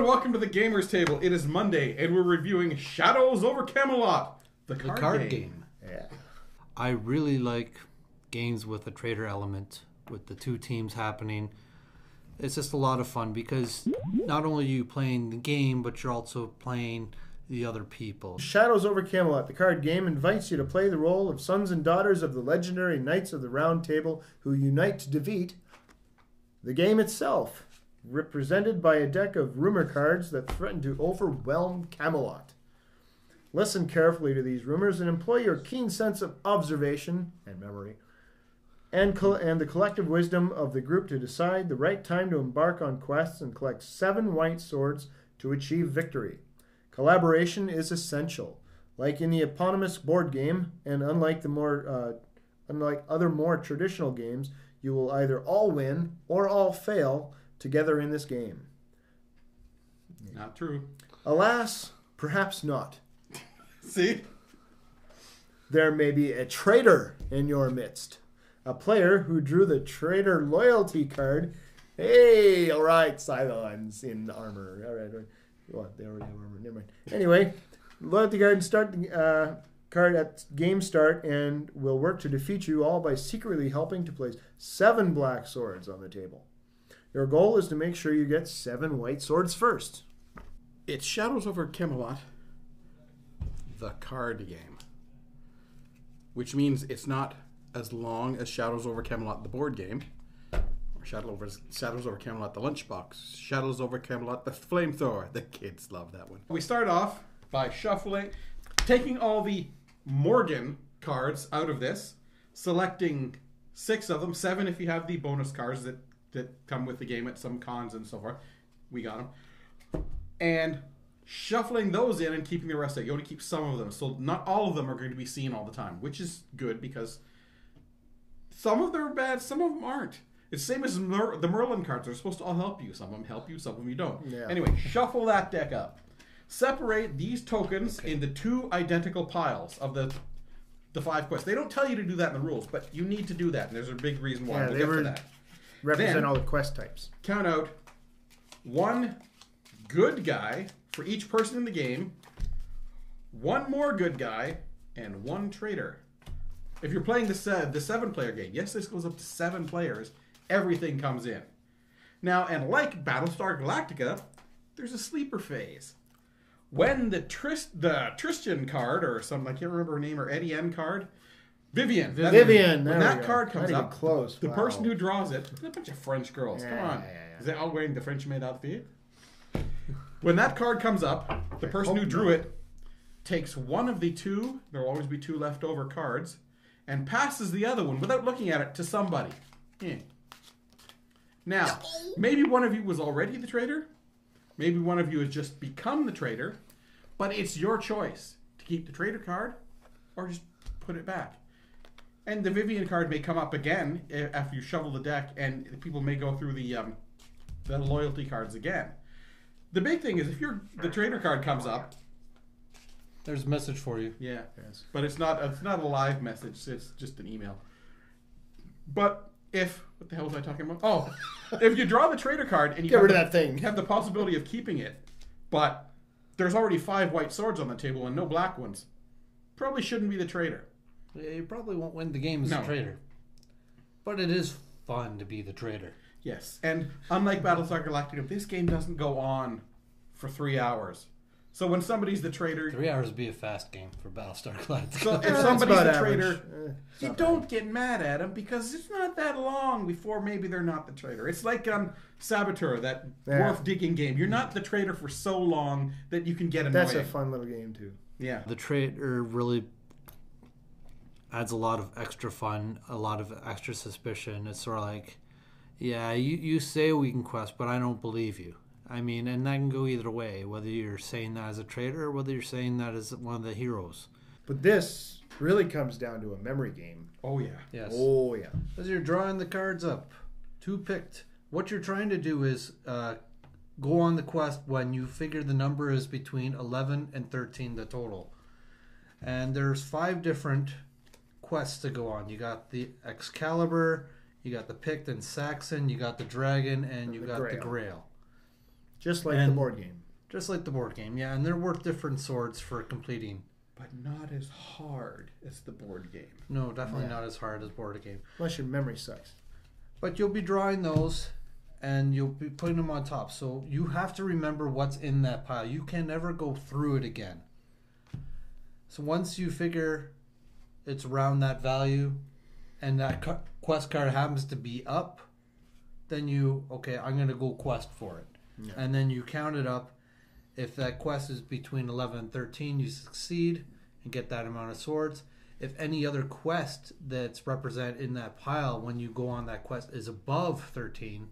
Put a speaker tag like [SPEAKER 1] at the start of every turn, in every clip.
[SPEAKER 1] welcome to the Gamers Table. It is Monday, and we're reviewing Shadows over Camelot, the card game.
[SPEAKER 2] Yeah.
[SPEAKER 3] I really like games with a trader element, with the two teams happening. It's just a lot of fun because not only are you playing the game, but you're also playing the other people.
[SPEAKER 2] Shadows over Camelot, the card game, invites you to play the role of sons and daughters of the legendary Knights of the Round Table who unite to defeat the game itself, represented by a deck of rumor cards that threaten to overwhelm Camelot. Listen carefully to these rumors and employ your keen sense of observation and memory and the collective wisdom of the group to decide the right time to embark on quests and collect 7 white swords to achieve victory. Collaboration is essential. Like in the eponymous board game, and unlike other more traditional games, you will either all win or all fail together in this game.
[SPEAKER 1] Not true.
[SPEAKER 2] Alas, perhaps not.
[SPEAKER 1] See?
[SPEAKER 2] There may be a traitor in your midst. A player who drew the traitor loyalty card. Hey, all right, Cylons in armor. All right. What? They already have armor. Never mind. Anyway, loyalty card at game start and will work to defeat you all by secretly helping to place 7 black swords on the table. Your goal is to make sure you get 7 white swords first.
[SPEAKER 1] It's Shadows over Camelot, the card game. Which means it's not as long as Shadows over Camelot, the board game. Or Shadows over Camelot, the lunchbox. Shadows over Camelot, the flamethrower. The kids love that one. We start off by taking all the Morgan cards out of this, selecting 6 of them, 7 if you have the bonus cards that come with the game at some cons and so forth. We got them. And shuffling those in and keeping the rest out. You only keep some of them. So not all of them are going to be seen all the time, which is good because some of them are bad, some of them aren't. It's the same as the Merlin cards. They're supposed to all help you. Some of them help you, some of them you don't.
[SPEAKER 2] Yeah.
[SPEAKER 1] Anyway, shuffle that deck up. Separate these tokens into 2 identical piles of the 5 quests. They don't tell you to do that in the rules, but you need to do that, and there's a big reason why.
[SPEAKER 2] Yeah,
[SPEAKER 1] we'll
[SPEAKER 2] they
[SPEAKER 1] get to that.
[SPEAKER 2] Represent
[SPEAKER 1] Then,
[SPEAKER 2] all the quest types.
[SPEAKER 1] Count out 1 good guy for each person in the game, 1 more good guy, and 1 traitor. If you're playing the 7-player game, yes, this goes up to 7 players, everything comes in. Now, and like Battlestar Galactica, there's a sleeper phase. When the Tristan card, or something, I can't remember her name, or Etienne card, Vivian. When that card comes up, the person who draws it, there's a bunch of French girls. Come on. Is they all wearing the French maid outfit? When that card comes up, the person who drew it takes one of the 2, there will always be 2 leftover cards, and passes the other one without looking at it to somebody. Now, maybe one of you was already the traitor. Maybe one of you has just become the traitor. But it's your choice to keep the traitor card or just put it back. And the Vivian card may come up again after you shovel the deck, and people may go through the loyalty cards again. The big thing is if the traitor card comes up,
[SPEAKER 3] There's a message for you.
[SPEAKER 1] Yeah, yes. But it's not a live message. It's just an email. But what the hell was I talking about? Oh, if you draw the traitor card and you
[SPEAKER 2] get rid of that thing,
[SPEAKER 1] you have the possibility of keeping it, but there's already 5 white swords on the table and no black ones, probably shouldn't be the traitor.
[SPEAKER 3] Yeah, you probably won't win the game as a traitor. But it is fun to be the traitor.
[SPEAKER 1] Yes, and unlike Battlestar Galactica, this game doesn't go on for 3 hours. So when somebody's the traitor...
[SPEAKER 3] 3 hours would be a fast game for Battlestar Galactica.
[SPEAKER 1] So if somebody's the traitor, you don't get mad at them because it's not that long before maybe they're not the traitor. It's like Saboteur, that dwarf digging game. You're not the traitor for so long that you can get annoying.
[SPEAKER 2] That's a fun little game too.
[SPEAKER 1] Yeah.
[SPEAKER 3] The traitor really adds a lot of extra fun, a lot of extra suspicion. It's sort of like, yeah, you say we can quest, but I don't believe you. I mean, and that can go either way, whether you're saying that as a traitor or whether you're saying that as one of the heroes.
[SPEAKER 2] But this really comes down to a memory game.
[SPEAKER 1] Oh, yeah.
[SPEAKER 3] Yes.
[SPEAKER 2] Oh, yeah.
[SPEAKER 3] As you're drawing the cards up, 2 picked. What you're trying to do is go on the quest when you figure the number is between 11 and 13, the total. And there's 5 different quests to go on. You got the Excalibur, you got the Pict and Saxon, you got the Dragon, and you got the Grail.
[SPEAKER 2] Just like the board game.
[SPEAKER 3] Just like the board game, yeah. And they're worth different swords for completing.
[SPEAKER 1] But not as hard as the board game.
[SPEAKER 3] No, definitely not as hard as board game.
[SPEAKER 2] Unless your memory sucks.
[SPEAKER 3] But you'll be drawing those, and you'll be putting them on top. So you have to remember what's in that pile. You can never go through it again. So once you figure it's around that value, and that quest card happens to be up, then okay, I'm going to go quest for it. Yeah. And then you count it up. If that quest is between 11 and 13, you succeed and get that amount of swords. If any other quest that's represented in that pile when you go on that quest is above 13,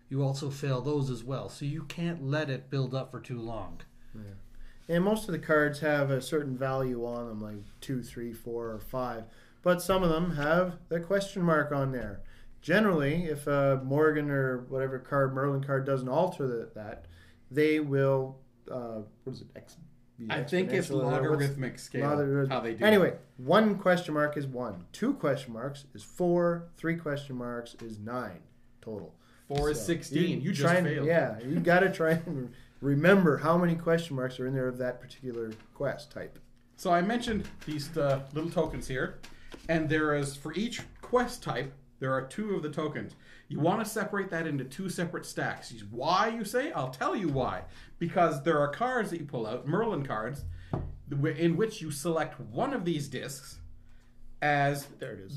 [SPEAKER 3] you also fail those as well. So you can't let it build up for too long.
[SPEAKER 2] Yeah. And most of the cards have a certain value on them, like 2, 3, 4, or 5. But some of them have the question mark on there. Generally, if a Morgan or whatever card, Merlin card, doesn't alter that, they will... what is it?
[SPEAKER 1] I think it's logarithmic scale. How they do.
[SPEAKER 2] Anyway, 1 question mark is 1. 2 question marks is 4. 3 question marks is 9 total.
[SPEAKER 1] 4 is 16. You just failed.
[SPEAKER 2] Yeah, you got to try and remember how many question marks are in there of that particular quest type.
[SPEAKER 1] So I mentioned these little tokens here, and there is, for each quest type, there are 2 of the tokens. You want to separate that into 2 separate stacks. Why, you say? I'll tell you why. Because there are cards that you pull out, Merlin cards, in which you select one of these discs as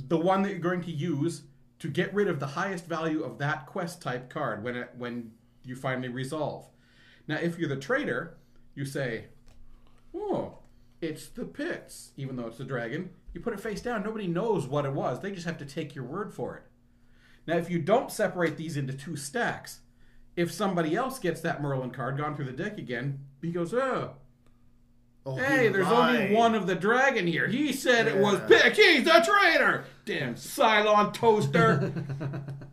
[SPEAKER 1] the one that you're going to use to get rid of the highest value of that quest type card when you finally resolve. Now, if you're the trader, you say, oh, it's the pits, even though it's the dragon. You put it face down. Nobody knows what it was. They just have to take your word for it. Now, if you don't separate these into 2 stacks, if somebody else gets that Merlin card, gone through the deck again, he goes, hey, there's only one of the dragon here. He said it was Pick. He's the traitor. Damn Cylon toaster.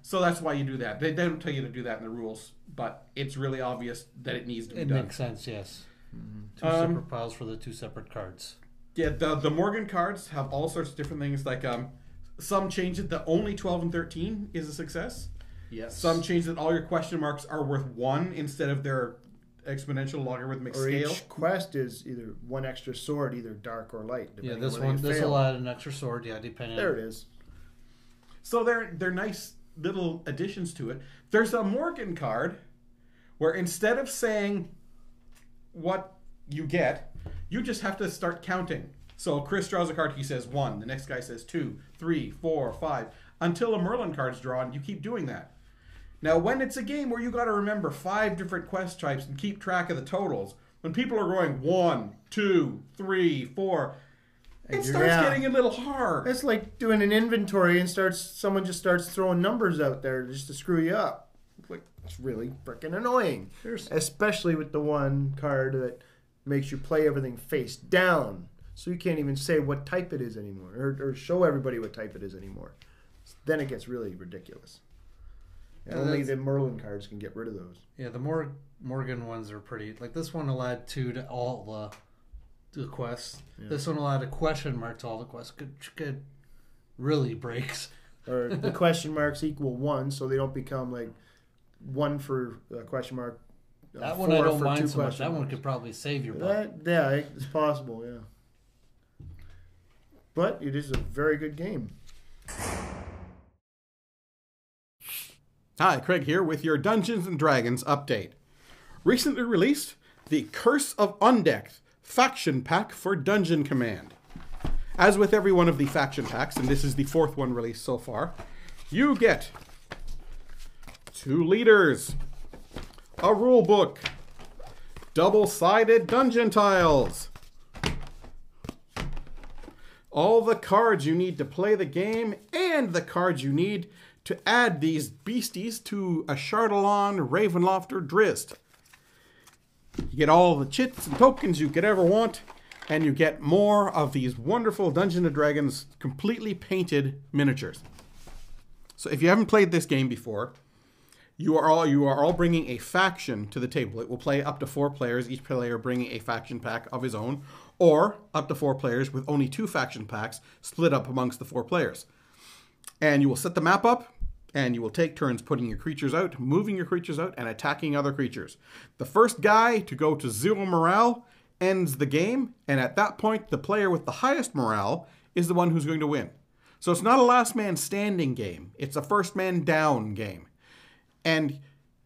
[SPEAKER 1] So that's why you do that. They don't tell you to do that in the rules, but it's really obvious that it needs to be done.
[SPEAKER 3] It makes sense, yes. Mm-hmm. 2 separate piles for the 2 separate cards.
[SPEAKER 1] Yeah, the Morgan cards have all sorts of different things. Like some change it that only 12 and 13 is a success.
[SPEAKER 2] Yes.
[SPEAKER 1] Some change that all your question marks are worth 1 instead of their exponential logarithmic scale.
[SPEAKER 2] Each quest is either 1 extra sword, either dark or light.
[SPEAKER 3] Yeah, this will add an extra sword. Yeah, depending.
[SPEAKER 2] There it is.
[SPEAKER 1] So they're nice little additions to it. There's a Morgan card where instead of saying what you get, you just have to start counting. So Chris draws a card, he says 1. The next guy says 2, 3, 4, 5. Until a Merlin card's drawn, you keep doing that. Now, when it's a game where you got to remember 5 different quest types and keep track of the totals, when people are going 1, 2, 3, 4, it starts getting a little hard.
[SPEAKER 2] It's like doing an inventory and someone just starts throwing numbers out there just to screw you up. It's really freaking annoying. Especially with the one card that makes you play everything face down. So you can't even say what type it is anymore, or show everybody what type it is anymore. Then it gets really ridiculous. And only the Merlin cards can get rid of those.
[SPEAKER 3] Yeah, the Morgan ones are pretty. Like this one will add 2 to all the quests. Yeah. This one will add a question mark to all the quests. Good really breaks.
[SPEAKER 2] Or the question marks equal 1, so they don't become like 1 for a question mark.
[SPEAKER 3] That one I don't mind so much. That one could probably save your butt.
[SPEAKER 2] Yeah, it's possible, yeah. But it is a very good game.
[SPEAKER 1] Hi, Craig here with your Dungeons & Dragons update. Recently released, the Curse of Undecked Faction Pack for Dungeon Command. As with every one of the faction packs, and this is the 4th one released so far, you get 2 leaders, a rule book, double-sided dungeon tiles, all the cards you need to play the game, and the cards you need to add these beasties to a Chardalon, Ravenloft, or Drizzt. You get all the chits and tokens you could ever want, and you get more of these wonderful Dungeons & Dragons completely painted miniatures. So if you haven't played this game before, you are all bringing a faction to the table. It will play up to 4 players, each player bringing a faction pack of his own, or up to 4 players with only 2 faction packs split up amongst the 4 players. And you will set the map up, And you will take turns putting your creatures out, moving your creatures out, and attacking other creatures. The first guy to go to 0 morale ends the game, and at that point, the player with the highest morale is the one who's going to win. So it's not a last man standing game. It's a first man down game. And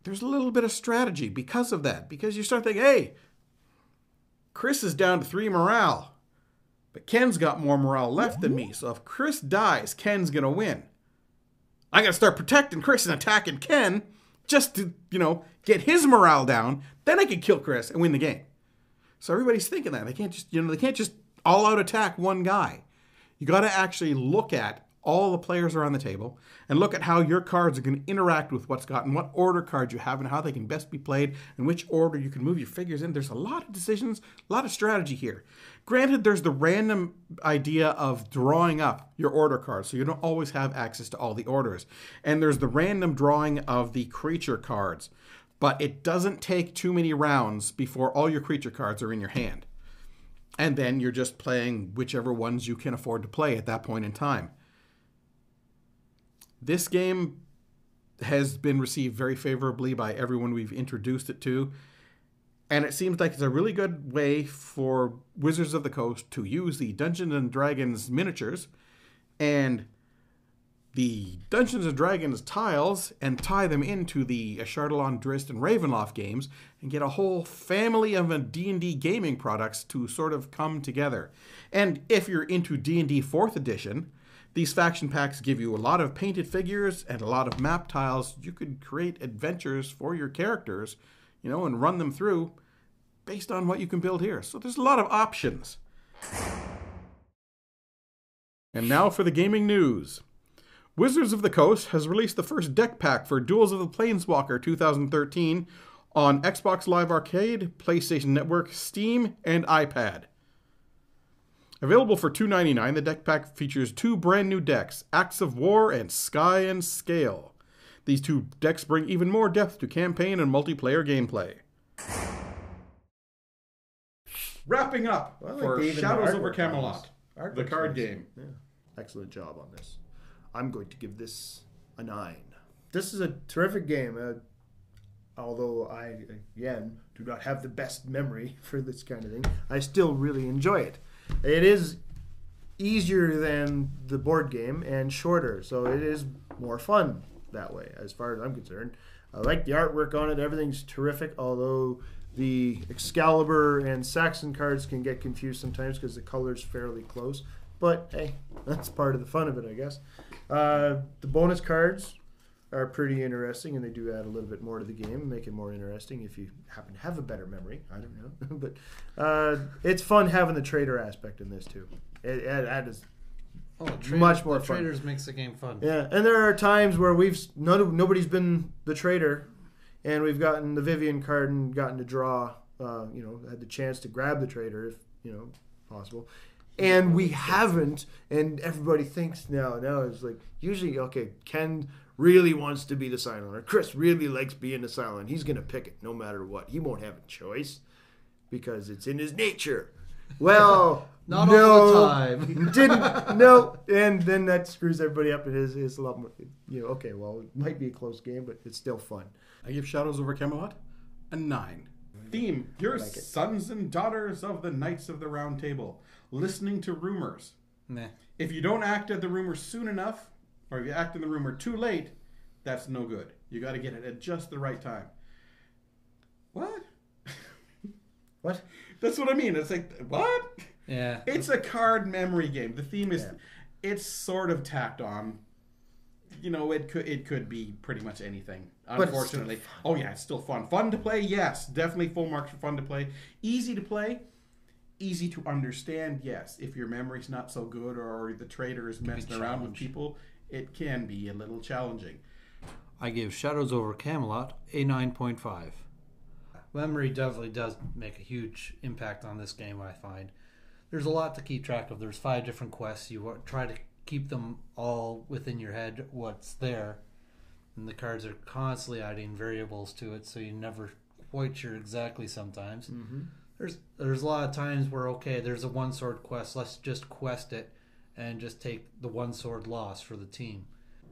[SPEAKER 1] there's a little bit of strategy because of that. Because you start thinking, hey, Chris is down to 3 morale, but Ken's got more morale left than me. So if Chris dies, Ken's going to win. I got to start protecting Chris and attacking Ken just to, get his morale down. Then I can kill Chris and win the game. So everybody's thinking that. They can't just all out attack one guy. You got to actually look at all the players around the table and look at how your cards are going to interact with what's got and what order cards you have and how they can best be played and which order you can move your figures in. There's a lot of decisions, a lot of strategy here. Granted, there's the random idea of drawing up your order cards, so you don't always have access to all the orders. And there's the random drawing of the creature cards, but it doesn't take too many rounds before all your creature cards are in your hand. And then you're just playing whichever ones you can afford to play at that point in time. This game has been received very favorably by everyone we've introduced it to. And it seems like it's a really good way for Wizards of the Coast to use the Dungeons & Dragons miniatures and the Dungeons & Dragons tiles and tie them into the Ashardalon, Drizzt, and Ravenloft games and get a whole family of D&D gaming products to sort of come together. And if you're into D&D 4th edition, these faction packs give you a lot of painted figures and a lot of map tiles. You could create adventures for your characters, and run them through based on what you can build here. So there's a lot of options. And now for the gaming news. Wizards of the Coast has released the first deck pack for Duels of the Planeswalker 2013 on Xbox Live Arcade, PlayStation Network, Steam, and iPad. Available for $2.99, the deck pack features 2 brand new decks, Acts of War and Sky and Scale. These 2 decks bring even more depth to campaign and multiplayer gameplay. Wrapping up for Shadows over Camelot, the card game.
[SPEAKER 2] Yeah. Excellent job on this. I'm going to give this a 9. This is a terrific game. Although I, again, do not have the best memory for this kind of thing, I still really enjoy it. It is easier than the board game and shorter, so it is more fun that way, as far as I'm concerned. I like the artwork on it. Everything's terrific, although the Excalibur and Saxon cards can get confused sometimes because the color's fairly close. But, hey, that's part of the fun of it, I guess. The bonus cards are pretty interesting, and they do add a little bit more to the game and make it more interesting if you happen to have a better memory. I don't know. But it's fun having the trader aspect in this, too. It is much more fun.
[SPEAKER 3] Traders makes the game fun.
[SPEAKER 2] Yeah, and there are times where nobody's been the trader, and we've gotten the Vivian card and gotten to draw, had the chance to grab the trader if, possible. And we haven't, and everybody thinks now it's like, usually, okay, Ken really wants to be the silent, or Chris really likes being the silent. He's going to pick it no matter what. He won't have a choice because it's in his nature. Well,
[SPEAKER 3] not all the time.
[SPEAKER 2] Didn't, no. And then that screws everybody up. It is a lot more, okay, well, it might be a close game, but it's still fun.
[SPEAKER 1] I give Shadows over Camelot a 9. Theme, your
[SPEAKER 2] like it.
[SPEAKER 1] sons and daughters of the Knights of the Round Table, listening to rumors.
[SPEAKER 3] Nah.
[SPEAKER 1] If you don't act at the rumor soon enough, or if you act in the rumor too late, that's no good. You got to get it at just the right time. What?
[SPEAKER 2] What?
[SPEAKER 1] That's what I mean. It's like, what?
[SPEAKER 3] Yeah.
[SPEAKER 1] It's a card memory game. The theme is, it's sort of tacked on. It could be pretty much anything, unfortunately. Oh, yeah, it's still fun. Fun to play? Yes. Definitely full marks for fun to play. Easy to play? Easy to understand? Yes. If your memory's not so good or the trader is messing around with people, it can be a little challenging.
[SPEAKER 3] I give Shadows over Camelot a 9.5. Memory definitely does make a huge impact on this game, I find. There's a lot to keep track of. There's 5 different quests. You try to keep them all within your head, what's there. And the cards are constantly adding variables to it, so you never quite sure exactly sometimes. Mm-hmm. There's a lot of times where, okay, there's a one-sword quest. Let's just quest it and just take the one-sword loss for the team.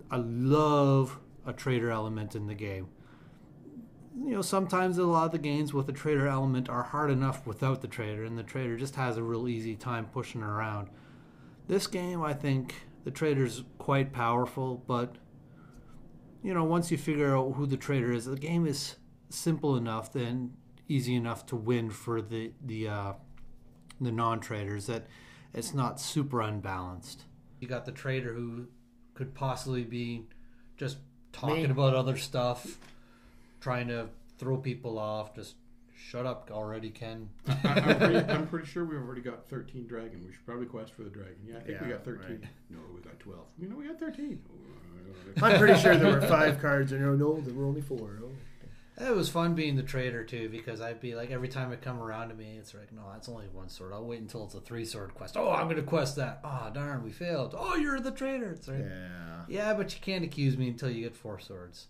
[SPEAKER 3] I love a trader element in the game. You know, sometimes a lot of the games with the trader element are hard enough without the trader, and the trader just has a real easy time pushing around. This game, I think the trader's quite powerful, but you know, once you figure out who the trader is, the game is simple enough and easy enough to win for the non-traders that it's not super unbalanced. You got the trader who could possibly be just talking about other stuff, trying to throw people off. Just shut up already, Ken.
[SPEAKER 1] I'm pretty sure we've already got 13 dragon. We should probably quest for the dragon. Yeah, I think we got 13. Right. No, we got 12. You know, we got 13.
[SPEAKER 2] I'm pretty sure there were 5 cards, and no, there were only 4. Oh.
[SPEAKER 3] It was fun being the trader too, because I'd be like, every time it come around to me, it's like, no, that's only 1 sword. I'll wait until it's a 3-sword quest. Oh, I'm going to quest that. Oh, darn, we failed. Oh, you're the trader. It's like, yeah, but you can't accuse me until you get 4 swords.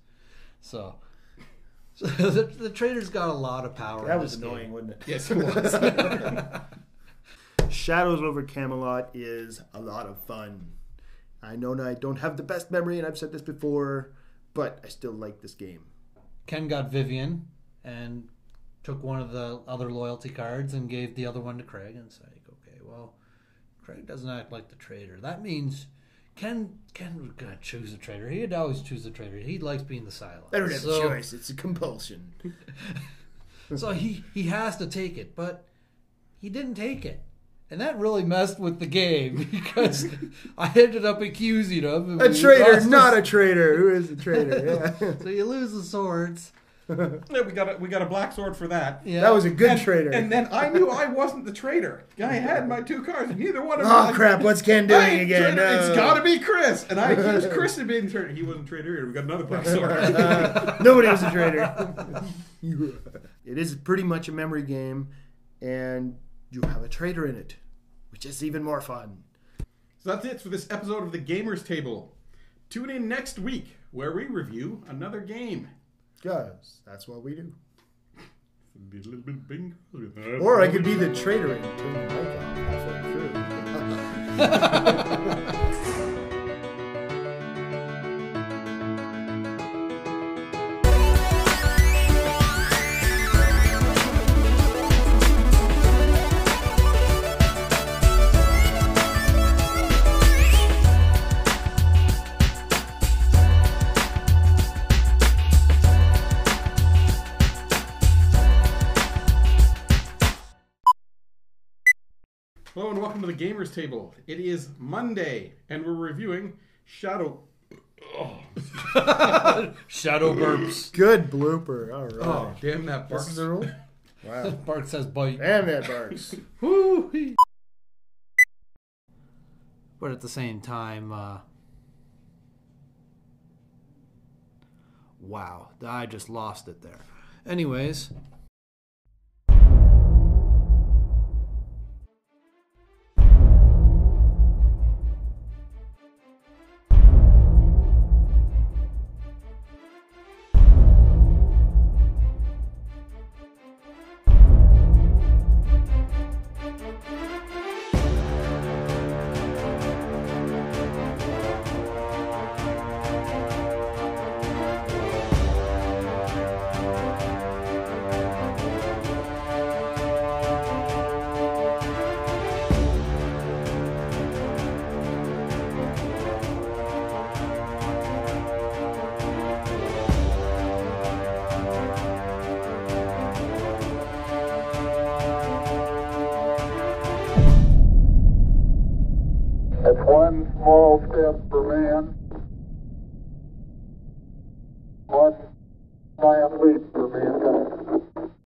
[SPEAKER 3] So the trader's got a lot of power.
[SPEAKER 2] That was annoying, wasn't it?
[SPEAKER 1] Yes, it was.
[SPEAKER 2] Shadows over Camelot is a lot of fun. I know I don't have the best memory, and I've said this before, but I still like this game.
[SPEAKER 3] Ken got Vivian and took one of the other loyalty cards and gave the other one to Craig, and it's like, okay, well, Craig doesn't act like the trader. That means Ken was going to choose the trader. He'd always choose the trader. He likes being the silent.
[SPEAKER 2] I don't have a choice. It's a compulsion.
[SPEAKER 3] So he has to take it, but he didn't take it. And that really messed with the game, because I ended up accusing him.
[SPEAKER 2] A traitor, not a traitor. Who is a traitor? Yeah.
[SPEAKER 3] So you lose the swords.
[SPEAKER 1] Yeah, we got a black sword for that.
[SPEAKER 2] Yeah. That was a good traitor.
[SPEAKER 1] And then I knew I wasn't the traitor. I had my 2 cards. Neither one of them.
[SPEAKER 2] Oh crap! What's Ken doing again? No.
[SPEAKER 1] It's got to be Chris. And I accused Chris of being the traitor. He wasn't a traitor either. We got another black sword.
[SPEAKER 2] Nobody was a traitor. It is pretty much a memory game, and you have a trader in it, which is even more fun.
[SPEAKER 1] So that's it for this episode of the Gamers Table. Tune in next week where we review another game.
[SPEAKER 2] Because that's what we do.
[SPEAKER 1] Be a little bit of bingo.
[SPEAKER 2] Or I could be the trader and turn the mic off halfway through.
[SPEAKER 1] Hello and welcome to the Gamers Table. It is Monday, and we're reviewing Shadow...
[SPEAKER 3] Shadow burps.
[SPEAKER 2] Good blooper. All right.
[SPEAKER 1] Oh, damn that barks.
[SPEAKER 2] This is the rule? Wow.
[SPEAKER 3] Bark says bite.
[SPEAKER 2] Damn that barks.
[SPEAKER 1] Woo!
[SPEAKER 3] But at the same time, wow, I just lost it there. Anyways...
[SPEAKER 4] It's one small step for man,